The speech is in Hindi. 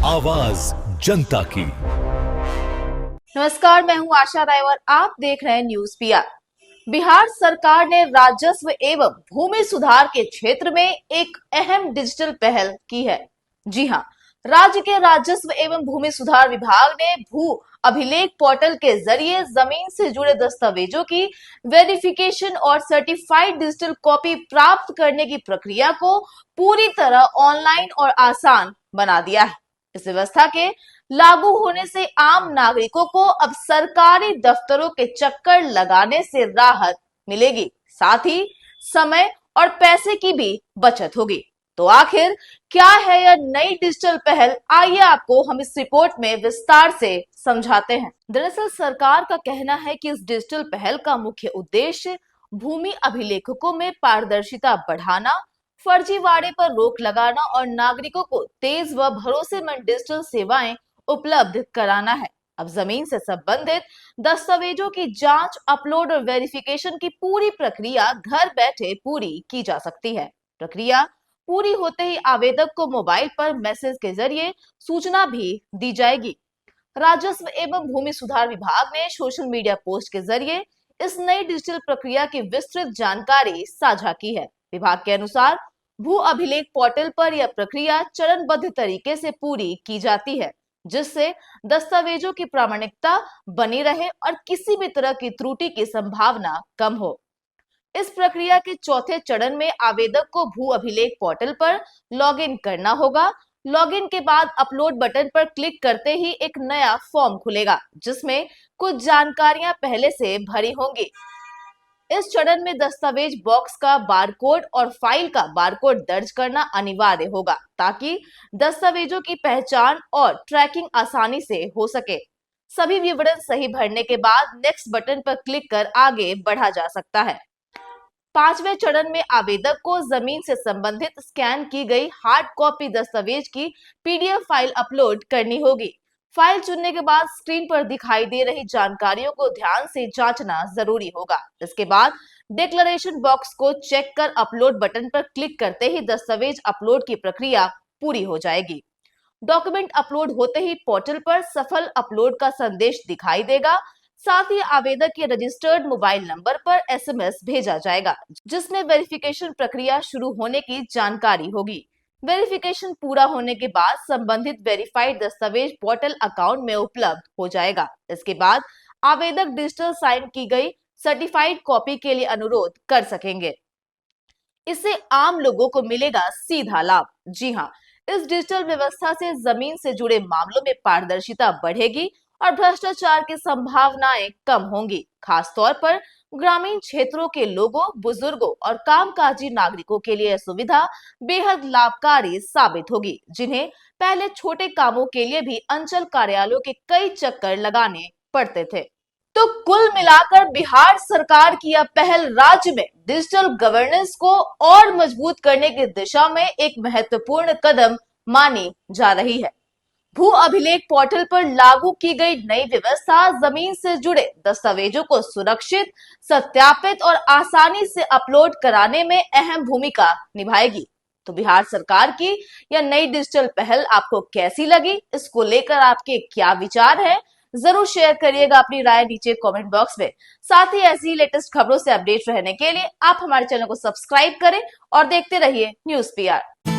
आवाज जनता की। नमस्कार, मैं हूं आशा राय और आप देख रहे हैं न्यूज पीआर। बिहार सरकार ने राजस्व एवं भूमि सुधार के क्षेत्र में एक अहम डिजिटल पहल की है। जी हां, राज्य के राजस्व एवं भूमि सुधार विभाग ने भू अभिलेख पोर्टल के जरिए जमीन से जुड़े दस्तावेजों की वेरिफिकेशन और सर्टिफाइड डिजिटल कॉपी प्राप्त करने की प्रक्रिया को पूरी तरह ऑनलाइन और आसान बना दिया है। इस व्यवस्था के लागू होने से आम नागरिकों को अब सरकारी दफ्तरों के चक्कर लगाने से राहत मिलेगी, साथ ही समय और पैसे की भी बचत होगी। तो आखिर क्या है यह नई डिजिटल पहल? आइए आपको हम इस रिपोर्ट में विस्तार से समझाते हैं। दरअसल सरकार का कहना है कि इस डिजिटल पहल का मुख्य उद्देश्य भूमि अभिलेखकों में पारदर्शिता बढ़ाना, फर्जीवाड़े पर रोक लगाना और नागरिकों को तेज व भरोसेमंद डिजिटल सेवाएं उपलब्ध कराना है। अब जमीन से संबंधित दस्तावेजों की जांच, अपलोड और वेरिफिकेशन की पूरी प्रक्रिया घर बैठे पूरी की जा सकती है। प्रक्रिया पूरी होते ही आवेदक को मोबाइल पर मैसेज के जरिए सूचना भी दी जाएगी। राजस्व एवं भूमि सुधार विभाग ने सोशल मीडिया पोस्ट के जरिए इस नई डिजिटल प्रक्रिया की विस्तृत जानकारी साझा की है। विभाग के अनुसार भू अभिलेख पोर्टल पर यह प्रक्रिया चरणबद्ध तरीके से पूरी की जाती है, जिससे दस्तावेजों की प्रामाणिकता बनी रहे और किसी भी तरह की त्रुटि की संभावना कम हो। इस प्रक्रिया के चौथे चरण में आवेदक को भू अभिलेख पोर्टल पर लॉगिन करना होगा। लॉगिन के बाद अपलोड बटन पर क्लिक करते ही एक नया फॉर्म खुलेगा, जिसमें कुछ जानकारियां पहले से भरी होंगी। इस चरण में दस्तावेज बॉक्स का बारकोड और फाइल का बारकोड दर्ज करना अनिवार्य होगा, ताकि दस्तावेजों की पहचान और ट्रैकिंग आसानी से हो सके। सभी विवरण सही भरने के बाद नेक्स्ट बटन पर क्लिक कर आगे बढ़ा जा सकता है। पांचवें चरण में आवेदक को जमीन से संबंधित स्कैन की गई हार्ड कॉपी दस्तावेज की पीडीएफ फाइल अपलोड करनी होगी। फाइल चुनने के बाद स्क्रीन पर दिखाई दे रही जानकारियों को ध्यान से जांचना जरूरी होगा। इसके बाद डिक्लेरेशन बॉक्स को चेक कर अपलोड बटन पर क्लिक करते ही दस्तावेज अपलोड की प्रक्रिया पूरी हो जाएगी। डॉक्यूमेंट अपलोड होते ही पोर्टल पर सफल अपलोड का संदेश दिखाई देगा। साथ ही आवेदक के रजिस्टर्ड मोबाइल नंबर पर एसएमएस भेजा जाएगा, जिसमें वेरिफिकेशन प्रक्रिया शुरू होने की जानकारी होगी। वेरिफिकेशन पूरा होने के बाद संबंधित वेरीफाइड दस्तावेज पोर्टल अकाउंट में उपलब्ध हो जाएगा। इसके बाद आवेदक डिजिटल साइन की गई सर्टिफाइड कॉपी के लिए अनुरोध कर सकेंगे। इससे आम लोगों को मिलेगा सीधा लाभ। जी हाँ, इस डिजिटल व्यवस्था से जमीन से जुड़े मामलों में पारदर्शिता बढ़ेगी और भ्रष्टाचार की संभावनाएं कम होंगी। खास तौर पर ग्रामीण क्षेत्रों के लोगों, बुजुर्गों और कामकाजी नागरिकों के लिए यह सुविधा बेहद लाभकारी साबित होगी, जिन्हें पहले छोटे कामों के लिए भी अंचल कार्यालयों के कई चक्कर लगाने पड़ते थे। तो कुल मिलाकर बिहार सरकार की यह पहल राज्य में डिजिटल गवर्नेंस को और मजबूत करने की दिशा में एक महत्वपूर्ण कदम मानी जा रही है। भू अभिलेख पोर्टल पर लागू की गई नई व्यवस्था जमीन से जुड़े दस्तावेजों को सुरक्षित, सत्यापित और आसानी से अपलोड कराने में अहम भूमिका निभाएगी। तो बिहार सरकार की यह नई डिजिटल पहल आपको कैसी लगी? इसको लेकर आपके क्या विचार हैं? जरूर शेयर करिएगा अपनी राय नीचे कमेंट बॉक्स में। साथ ही ऐसी लेटेस्ट खबरों से अपडेट रहने के लिए आप हमारे चैनल को सब्सक्राइब करें और देखते रहिए न्यूज पीआर।